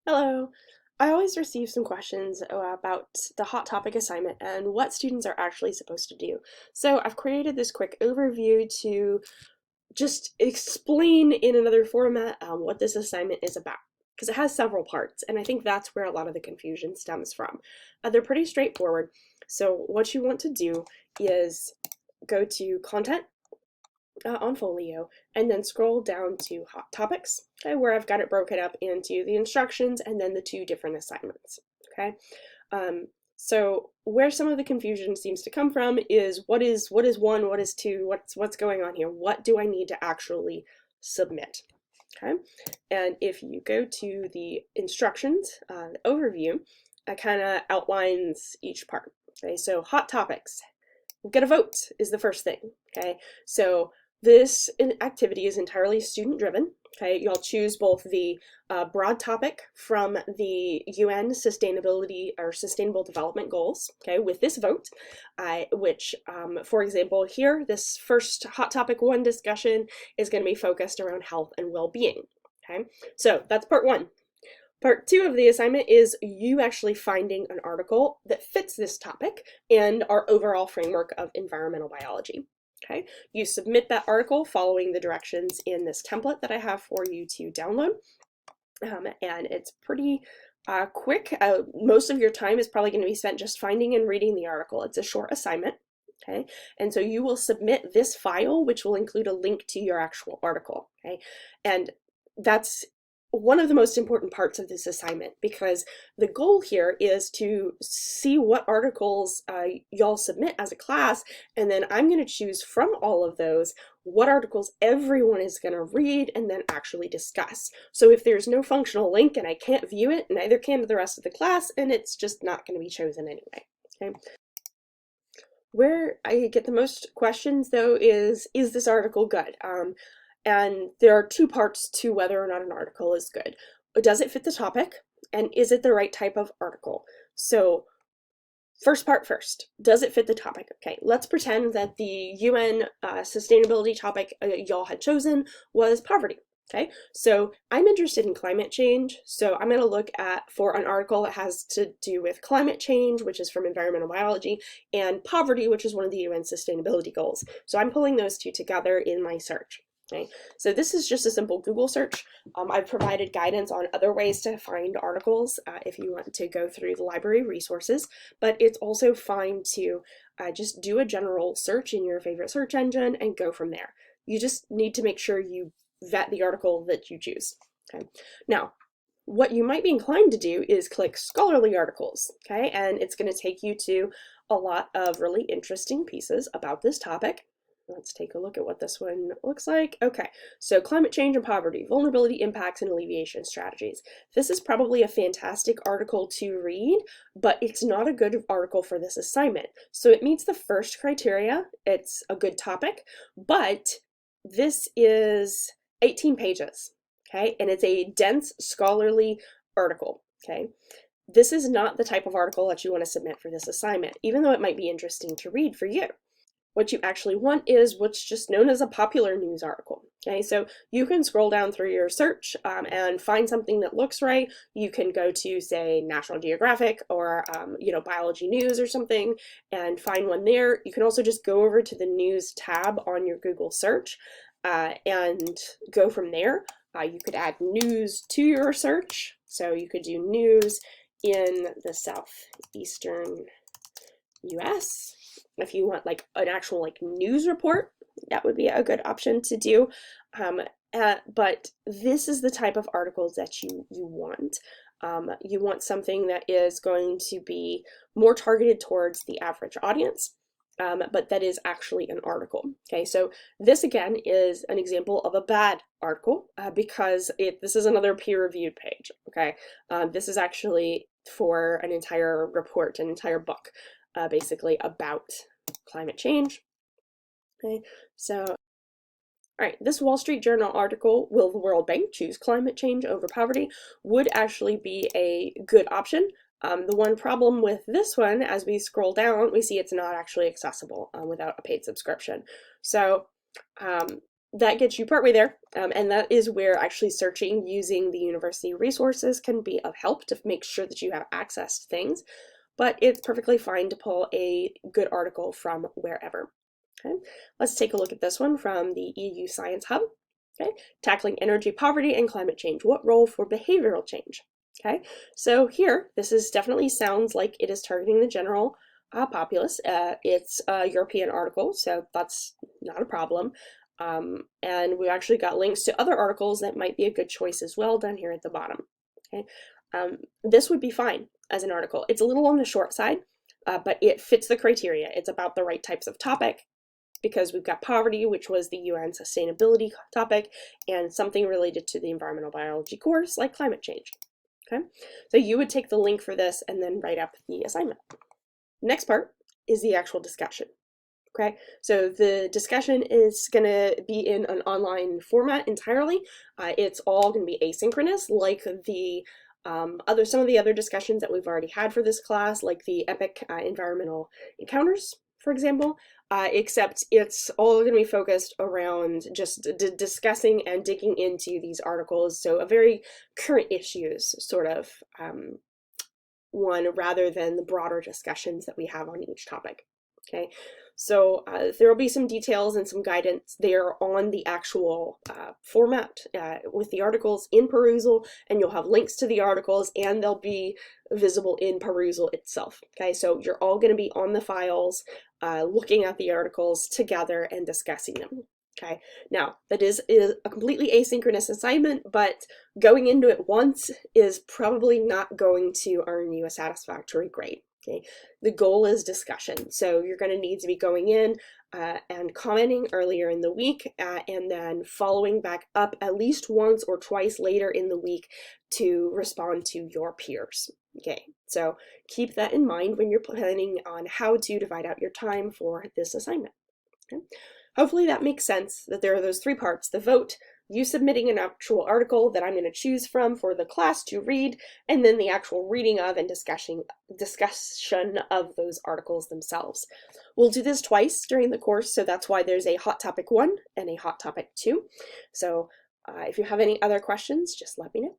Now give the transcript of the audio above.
Hello. I always receive some questions about the hot topic assignment and what students are actually supposed to do. So I've created this quick overview to just explain in another format what this assignment is about, because it has several parts, and I think that's where a lot of the confusion stems from. They're pretty straightforward. So what you want to do is go to Content on Folio, and then scroll down to Hot Topics, okay, where I've got it broken up into the instructions and then the two different assignments, okay? So where some of the confusion seems to come from is what is one, what is two, what's going on here? What do I need to actually submit? Okay, and if you go to the instructions, the overview, it kind of outlines each part. Okay, so hot topics, get a vote is the first thing. Okay, so this activity is entirely student driven. Okay, you'll choose both the broad topic from the UN Sustainability or Sustainable Development Goals, okay, with this vote, which, for example, here, this first Hot Topic 1 discussion is going to be focused around health and well-being, okay? So that's part one. Part two of the assignment is you actually finding an article that fits this topic and our overall framework of environmental biology. Okay, you submit that article following the directions in this template that I have for you to download, and it's pretty quick. Most of your time is probably going to be spent just finding and reading the article. It's a short assignment. Okay, and so you will submit this file, which will include a link to your actual article. Okay, and that's one of the most important parts of this assignment, because the goal here is to see what articles y'all submit as a class, and then I'm going to choose from all of those what articles everyone is going to read and then actually discuss. So if there's no functional link and I can't view it, neither can the rest of the class, and it's just not going to be chosen anyway. Okay. Where I get the most questions, though, is this article good? And there are two parts to whether or not an article is good. Does it fit the topic? And is it the right type of article? So first part first, does it fit the topic? Okay, let's pretend that the UN sustainability topic y'all had chosen was poverty. Okay, so I'm interested in climate change, so I'm going to look for an article that has to do with climate change, which is from environmental biology, and poverty, which is one of the UN sustainability goals. So I'm pulling those two together in my search. Okay, so this is just a simple Google search. I've provided guidance on other ways to find articles if you want to go through the library resources, but it's also fine to just do a general search in your favorite search engine and go from there. You just need to make sure you vet the article that you choose. Okay, now what you might be inclined to do is click scholarly articles, okay, and it's going to take you to a lot of really interesting pieces about this topic. Let's take a look at what this one looks like. Okay, so climate change and poverty, vulnerability impacts and alleviation strategies. This is probably a fantastic article to read, but it's not a good article for this assignment. So it meets the first criteria. It's a good topic, but this is 18 pages, okay? And it's a dense scholarly article, okay? This is not the type of article that you want to submit for this assignment, even though it might be interesting to read for you. What you actually want is what's just known as a popular news article. Okay, so you can scroll down through your search and find something that looks right. You can go to, say, National Geographic or Biology News or something and find one there. You can also just go over to the news tab on your Google search and go from there. You could add news to your search. So you could do news in the southeastern US. If you want like an actual like news report, that would be a good option to do. But this is the type of articles that you want. You want something that is going to be more targeted towards the average audience, but that is actually an article. Okay, so this again is an example of a bad article because this is another peer-reviewed page. Okay, this is actually for an entire report, an entire book. Basically about climate change. Okay, so all right, this Wall Street Journal article, Will the World Bank Choose Climate Change Over Poverty, would actually be a good option. The one problem with this one, as we scroll down, we see it's not actually accessible without a paid subscription. So that gets you partway there, and that is where actually searching using the university resources can be of help to make sure that you have access to things, but it's perfectly fine to pull a good article from wherever. Okay, let's take a look at this one from the EU Science Hub. Okay, tackling energy poverty and climate change. What role for behavioral change? Okay, so here, this is definitely sounds like it is targeting the general populace. It's a European article, so that's not a problem. And we've actually got links to other articles that might be a good choice as well down here at the bottom. Okay, this would be fine as an article. It's a little on the short side, but it fits the criteria. It's about the right types of topic, because we've got poverty, which was the UN sustainability topic, and something related to the environmental biology course, like climate change. Okay, so you would take the link for this and then write up the assignment. Next part is the actual discussion. Okay, so the discussion is going to be in an online format entirely. It's all going to be asynchronous, like the some of the other discussions that we've already had for this class, like the EPIC environmental encounters, for example, except it's all going to be focused around just discussing and digging into these articles. So a very current issues sort of one, rather than the broader discussions that we have on each topic. Okay, so there will be some details and some guidance there on the actual format with the articles in perusal, and you'll have links to the articles and they'll be visible in perusal itself. Okay, so you're all going to be on the files looking at the articles together and discussing them. Okay, now that is a completely asynchronous assignment, but going into it once is probably not going to earn you a satisfactory grade. Okay, the goal is discussion, so you're going to need to be going in and commenting earlier in the week, and then following back up at least once or twice later in the week to respond to your peers. Okay, so keep that in mind when you're planning on how to divide out your time for this assignment. Okay? Hopefully that makes sense, that there are those three parts: the vote, you submitting an actual article that I'm going to choose from for the class to read, and then the actual reading of and discussion of those articles themselves. We'll do this twice during the course, so that's why there's a Hot Topic 1 and a Hot Topic 2. So if you have any other questions, just let me know.